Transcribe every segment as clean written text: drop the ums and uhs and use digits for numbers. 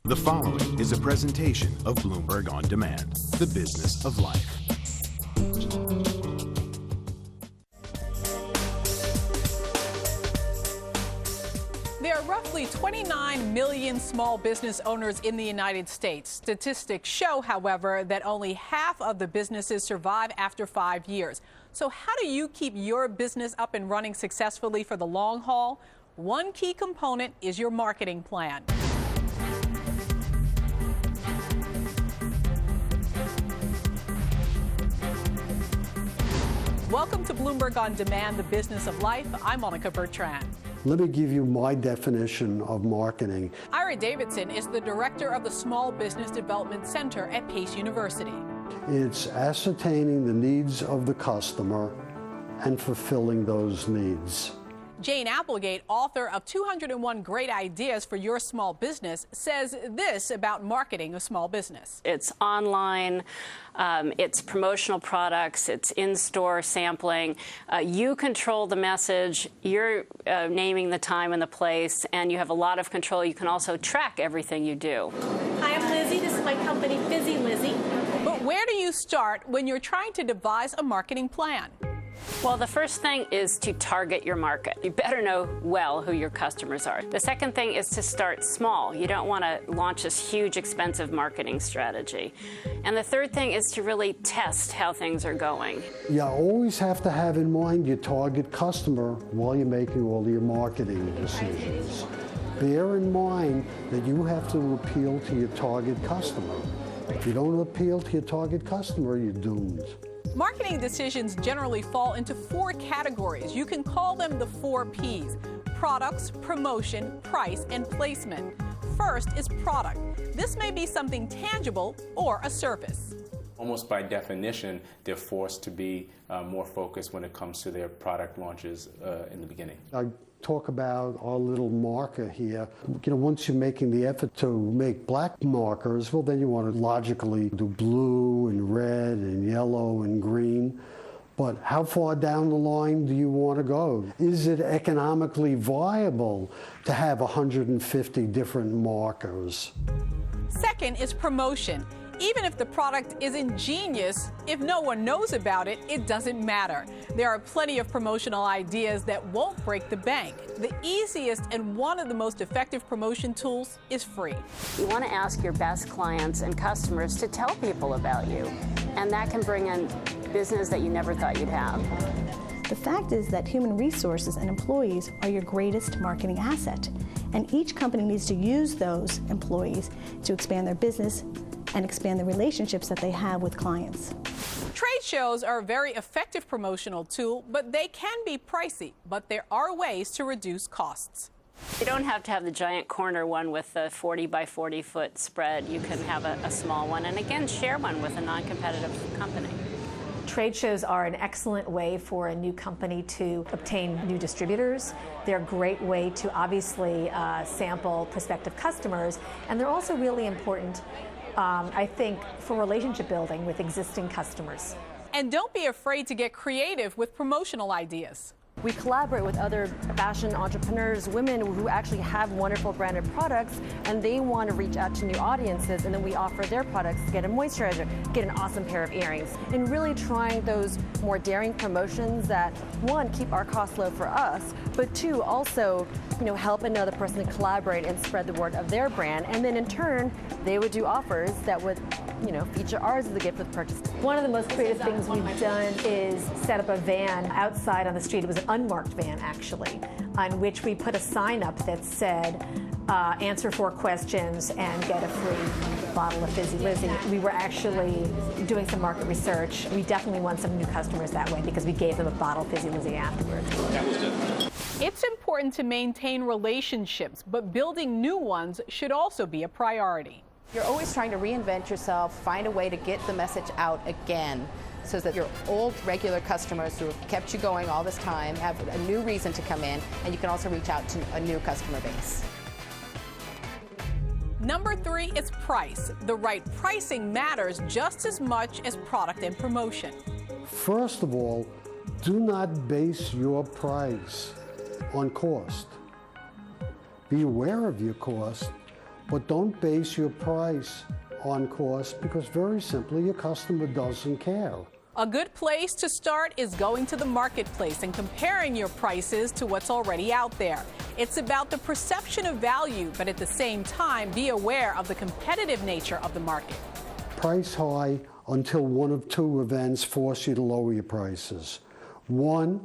The following is a presentation of Bloomberg On Demand, the business of life. There are roughly 29 million small business owners in the United States. Statistics show, however, that only half of the businesses survive after 5 years. So how do you keep your business up and running successfully for the long haul? One key component is your marketing plan. Welcome to Bloomberg On Demand, the business of life. I'm Monica Bertrand. Let me give you my definition of marketing. Ira Davidson is the director of the Small Business Development Center at Pace University. It's ascertaining the needs of the customer and fulfilling those needs. Jane Applegate, author of 201 Great Ideas for Your Small Business, says this about marketing a small business. It's online, it's promotional products, it's in-store sampling. You control the message, you're naming the time and the place, and you have a lot of control. You can also track everything you do. Hi, I'm Lizzie. This is my company, Fizzy Lizzie. But where do you start when you're trying to devise a marketing plan? Well, the first thing is to target your market. You better know well who your customers are. The second thing is to start small. You don't want to launch this huge, expensive marketing strategy. And the third thing is to really test how things are going. You always have to have in mind your target customer while you're making all your marketing decisions. Bear in mind that you have to appeal to your target customer. If you don't appeal to your target customer, you're doomed. Marketing decisions generally fall into 4 categories. You can call them the 4 Ps: products, promotion, price, and placement. First is product. This may be something tangible or a service. Almost by definition, they're forced to be more focused when it comes to their product launches in the beginning. I talk about our little marker here. Once you're making the effort to make black markers, well, then you want to logically do blue and red and yellow and green. But how far down the line do you want to go? Is it economically viable to have 150 different markers? Second is promotion. Even if the product is ingenious, if no one knows about it, it doesn't matter. There are plenty of promotional ideas that won't break the bank. The easiest and one of the most effective promotion tools is free. You want to ask your best clients and customers to tell people about you, and that can bring in business that you never thought you'd have. The fact is that human resources and employees are your greatest marketing asset, and each company needs to use those employees to expand their business and expand the relationships that they have with clients. Trade shows are a very effective promotional tool, but they can be pricey. But there are ways to reduce costs. You don't have to have the giant corner one with the 40 by 40 foot spread. You can have a small one, and again, share one with a non-competitive company. Trade shows are an excellent way for a new company to obtain new distributors. They're a great way to obviously sample prospective customers, and they're also really important, I think, for relationship building with existing customers. And don't be afraid to get creative with promotional ideas. We collaborate with other fashion entrepreneurs, women who actually have wonderful branded products, and they want to reach out to new audiences, and then we offer their products to get a moisturizer, get an awesome pair of earrings, and really trying those more daring promotions that, one, keep our costs low for us, but two, also, help another person to collaborate and spread the word of their brand, and then in turn, they would do offers that would feature ours as a gift with purchase. One of the most creative things we've done is set up a van outside on the street. It was an unmarked van, actually, on which we put a sign up that said, answer 4 questions and get a free bottle of Fizzy Lizzie. We were actually doing some market research. We definitely won some new customers that way because we gave them a bottle of Fizzy Lizzie afterwards. It's important to maintain relationships, but building new ones should also be a priority. You're always trying to reinvent yourself, find a way to get the message out again so that your old regular customers who have kept you going all this time have a new reason to come in, and you can also reach out to a new customer base. Number 3 is price. The right pricing matters just as much as product and promotion. First of all, do not base your price on cost. Be aware of your cost, But don't base your price on cost, because very simply your customer doesn't care. A good place to start is going to the marketplace and comparing your prices to what's already out there. It's about the perception of value, but at the same time, be aware of the competitive nature of the market. Price high until one of two events force you to lower your prices. One,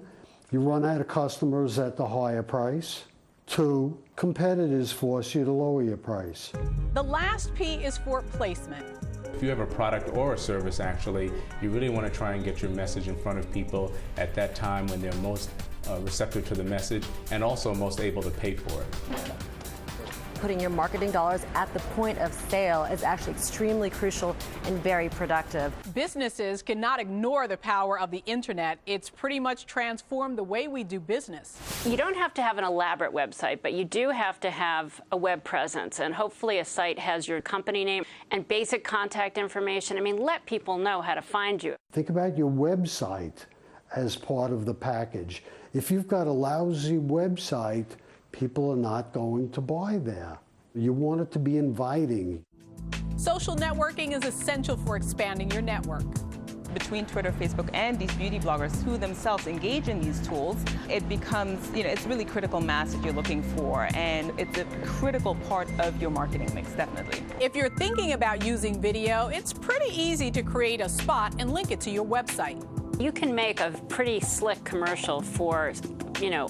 you run out of customers at the higher price. Two, competitors force you to lower your price. The last P is for placement. If you have a product or a service, actually, you really want to try and get your message in front of people at that time when they're most receptive to the message and also most able to pay for it. Putting your marketing dollars at the point of sale is actually extremely crucial and very productive. Businesses cannot ignore the power of the internet. It's pretty much transformed the way we do business. You don't have to have an elaborate website, but you do have to have a web presence, and hopefully a site has your company name and basic contact information. I mean, let people know how to find you. Think about your website as part of the package. If you've got a lousy website, people are not going to buy there. You want it to be inviting. Social networking is essential for expanding your network. Between Twitter, Facebook, and these beauty bloggers who themselves engage in these tools, it becomes, it's really critical mass that you're looking for, and it's a critical part of your marketing mix, definitely. If you're thinking about using video, it's pretty easy to create a spot and link it to your website. You can make a pretty slick commercial for,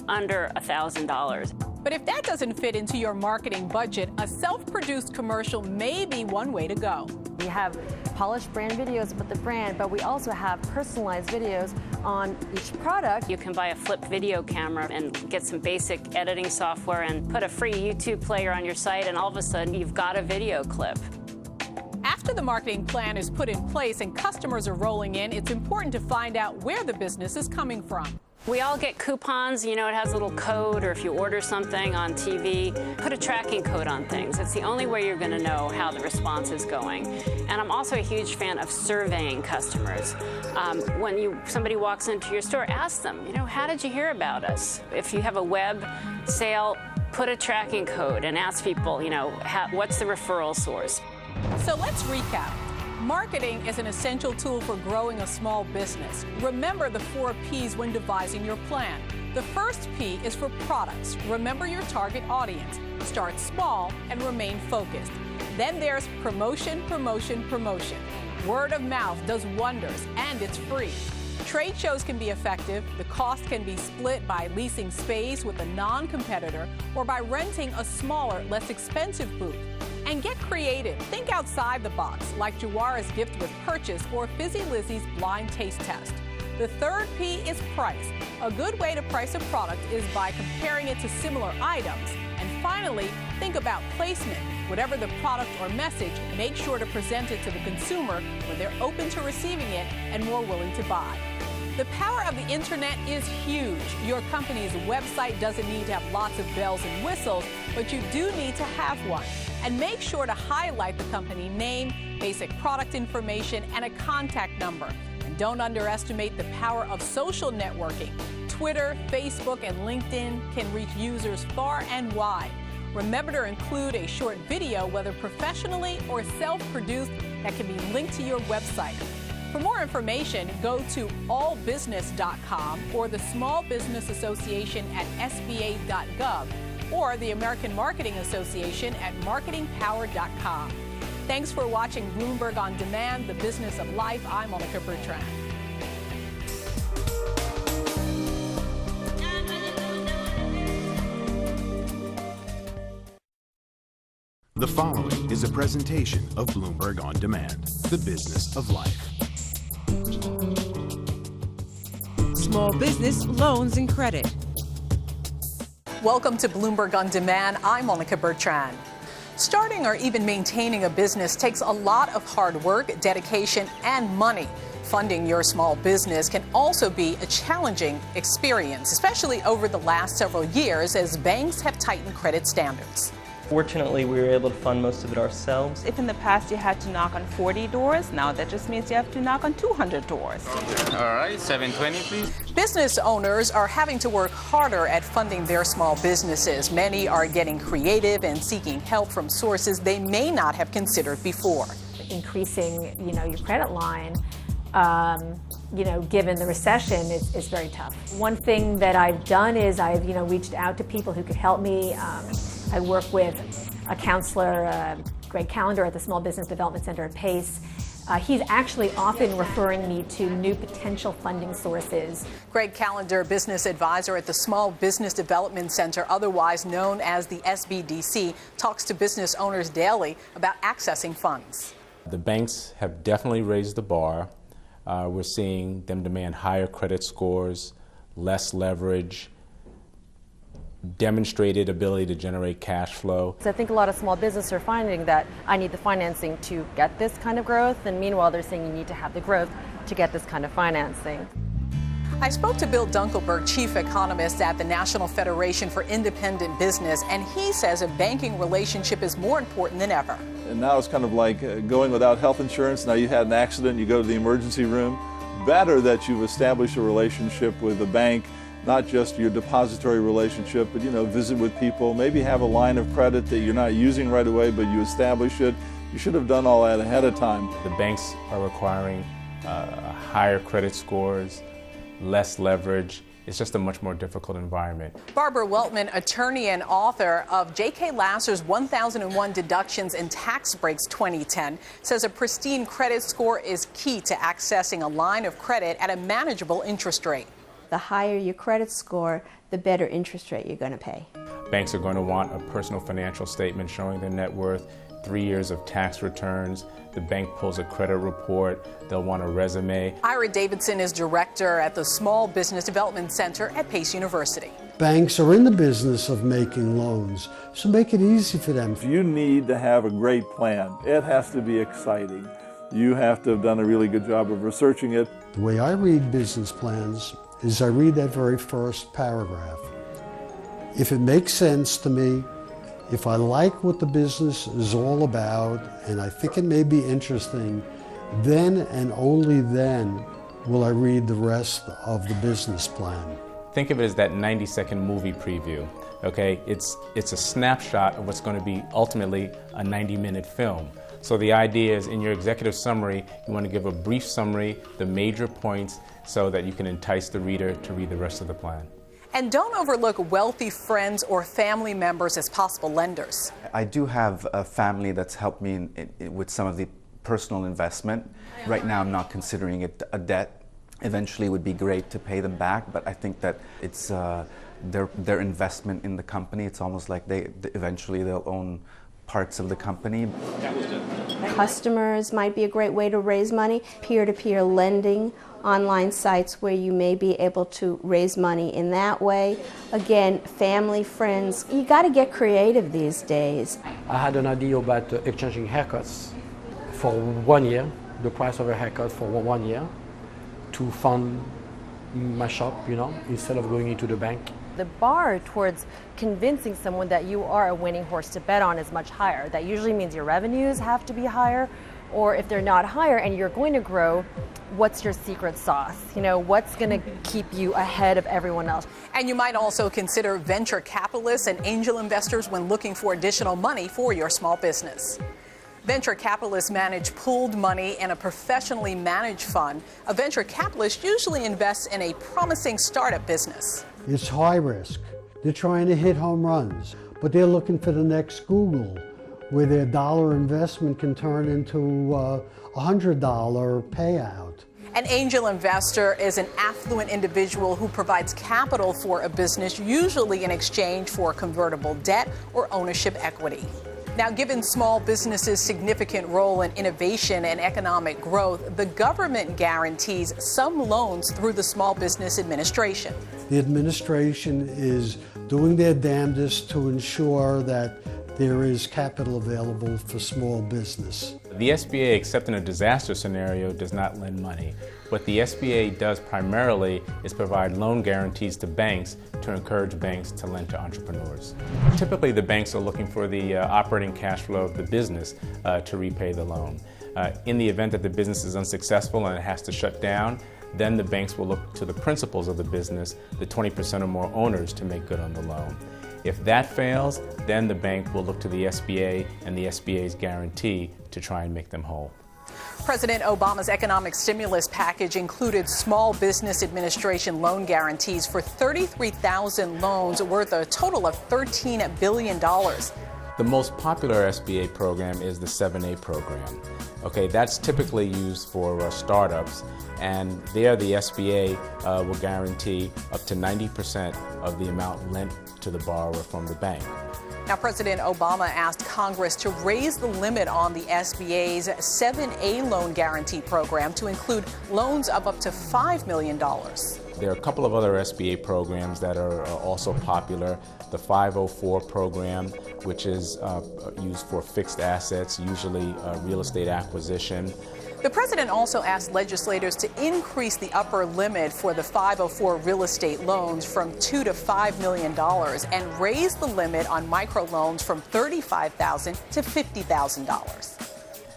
under $1,000. But if that doesn't fit into your marketing budget, a self-produced commercial may be one way to go. We have polished brand videos about the brand, but we also have personalized videos on each product. You can buy a flip video camera and get some basic editing software and put a free YouTube player on your site, and all of a sudden you've got a video clip. After the marketing plan is put in place and customers are rolling in, it's important to find out where the business is coming from. We all get coupons, it has a little code, or if you order something on TV, put a tracking code on things. It's the only way you're going to know how the response is going. And I'm also a huge fan of surveying customers. When somebody walks into your store, ask them, how did you hear about us? If you have a web sale, put a tracking code and ask people, what's the referral source? So let's recap. Marketing is an essential tool for growing a small business. Remember the 4 Ps when devising your plan. The first P is for products. Remember your target audience. Start small and remain focused. Then there's promotion, promotion, promotion. Word of mouth does wonders, and it's free. Trade shows can be effective. The cost can be split by leasing space with a non-competitor or by renting a smaller, less expensive booth. And get creative. Think outside the box, like Jawara's gift with purchase or Fizzy Lizzie's blind taste test. The third P is price. A good way to price a product is by comparing it to similar items. And finally, think about placement. Whatever the product or message, make sure to present it to the consumer when they're open to receiving it and more willing to buy. The power of the internet is huge. Your company's website doesn't need to have lots of bells and whistles, but you do need to have one. And make sure to highlight the company name, basic product information, and a contact number. And don't underestimate the power of social networking. Twitter, Facebook, and LinkedIn can reach users far and wide. Remember to include a short video, whether professionally or self-produced, that can be linked to your website. For more information, go to allbusiness.com or the Small Business Association at sba.gov or the American Marketing Association at marketingpower.com. Thanks for watching Bloomberg On Demand, the business of life. I'm Monica Bertrand. The following is a presentation of Bloomberg On Demand, the business of life. Small business loans and credit. Welcome to Bloomberg On Demand. I'm Monica Bertrand. Starting or even maintaining a business takes a lot of hard work, dedication, and money. Funding your small business can also be a challenging experience, especially over the last several years as banks have tightened credit standards. Fortunately, we were able to fund most of it ourselves. If in the past you had to knock on 40 doors, now that just means you have to knock on 200 doors. All right, 720, please. Business owners are having to work harder at funding their small businesses. Many are getting creative and seeking help from sources they may not have considered before. Increasing, your credit line, given the recession is very tough. One thing that I've done is I've, reached out to people who could help me. I work with a counselor, Greg Callender at the Small Business Development Center at Pace. He's actually often referring me to new potential funding sources. Greg Callender, business advisor at the Small Business Development Center, otherwise known as the SBDC, talks to business owners daily about accessing funds. The banks have definitely raised the bar. We're seeing them demand higher credit scores, less leverage, demonstrated ability to generate cash flow. So I think a lot of small businesses are finding that I need the financing to get this kind of growth, and meanwhile they're saying you need to have the growth to get this kind of financing. I spoke to Bill Dunkelberg, chief economist at the National Federation for Independent Business, and he says a banking relationship is more important than ever. And now it's kind of like going without health insurance. Now you had an accident, you go to the emergency room. Better that you've established a relationship with a bank, not just your depository relationship, but visit with people, maybe have a line of credit that you're not using right away, but you establish it. You should have done all that ahead of time. The banks are requiring higher credit scores, less leverage. It's just a much more difficult environment. Barbara Weltman, attorney and author of J.K. Lasser's 1001 Deductions and Tax Breaks 2010, says a pristine credit score is key to accessing a line of credit at a manageable interest rate. The higher your credit score, the better interest rate you're going to pay. Banks are going to want a personal financial statement showing their net worth, 3 years of tax returns. The bank pulls a credit report. They'll want a resume. Ira Davidson is director at the Small Business Development Center at Pace University. Banks are in the business of making loans, so make it easy for them. You need to have a great plan. It has to be exciting. You have to have done a really good job of researching it. The way I read business plans is I read that very first paragraph. If it makes sense to me, if I like what the business is all about, and I think it may be interesting, then and only then will I read the rest of the business plan. Think of it as that 90-second movie preview, okay? It's a snapshot of what's going to be ultimately a 90-minute film. So the idea is in your executive summary, you want to give a brief summary, the major points, so that you can entice the reader to read the rest of the plan. And don't overlook wealthy friends or family members as possible lenders. I do have a family that's helped me with some of the personal investment. Right now I'm not considering it a debt. Eventually it would be great to pay them back, but I think that it's their investment in the company. It's almost like eventually they'll own parts of the company. Customers might be a great way to raise money. Peer-to-peer lending, online sites where you may be able to raise money in that way. Again, family, friends, you got to get creative these days. I had an idea about exchanging haircuts for 1 year, the price of a haircut for 1 year, to fund my shop, instead of going into the bank. The bar towards convincing someone that you are a winning horse to bet on is much higher. That usually means your revenues have to be higher, or if they're not higher and you're going to grow, what's your secret sauce? What's going to keep you ahead of everyone else? And you might also consider venture capitalists and angel investors when looking for additional money for your small business. Venture capitalists manage pooled money in a professionally managed fund. A venture capitalist usually invests in a promising startup business. It's high risk. They're trying to hit home runs, but they're looking for the next Google, where their dollar investment can turn into a $100 payout. An angel investor is an affluent individual who provides capital for a business, usually in exchange for convertible debt or ownership equity. Now, given small businesses' significant role in innovation and economic growth, the government guarantees some loans through the Small Business Administration. The administration is doing their damnedest to ensure that there is capital available for small business. The SBA, except in a disaster scenario, does not lend money. What the SBA does primarily is provide loan guarantees to banks to encourage banks to lend to entrepreneurs. Typically, the banks are looking for the operating cash flow of the business to repay the loan. In the event that the business is unsuccessful and it has to shut down, then the banks will look to the principals of the business, the 20% or more owners, to make good on the loan. If that fails, then the bank will look to the SBA and the SBA's guarantee to try and make them whole. President Obama's economic stimulus package included Small Business Administration loan guarantees for 33,000 loans worth a total of $13 billion. The most popular SBA program is the 7A program. Okay, that's typically used for startups, and there the SBA will guarantee up to 90% of the amount lent to the borrower from the bank. Now, President Obama asked Congress to raise the limit on the SBA's 7A loan guarantee program to include loans of up to $5 million. There are a couple of other SBA programs that are also popular. The 504 program, which is used for fixed assets, usually real estate acquisition. The president also asked legislators to increase the upper limit for the 504 real estate loans from $2 to $5 million and raise the limit on microloans from $35,000 to $50,000.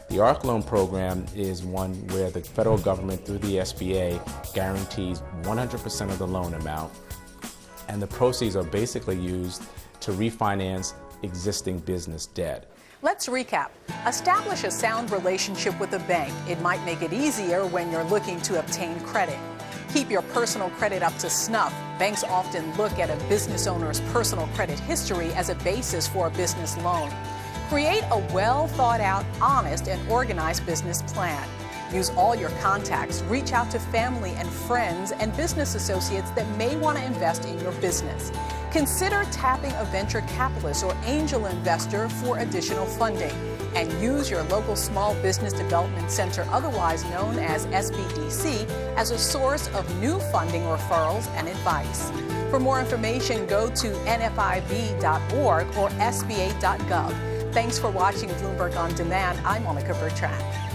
The ARC loan program is one where the federal government, through the SBA, guarantees 100% of the loan amount, and the proceeds are basically used to refinance existing business debt. Let's recap. Establish a sound relationship with a bank. It might make it easier when you're looking to obtain credit. Keep your personal credit up to snuff. Banks often look at a business owner's personal credit history as a basis for a business loan. Create a well-thought-out, honest, and organized business plan. Use all your contacts. Reach out to family and friends and business associates that may want to invest in your business. Consider tapping a venture capitalist or angel investor for additional funding. And use your local Small Business Development Center, otherwise known as SBDC, as a source of new funding referrals and advice. For more information, go to nfib.org or sba.gov. Thanks for watching Bloomberg On Demand. I'm Monica Bertrand.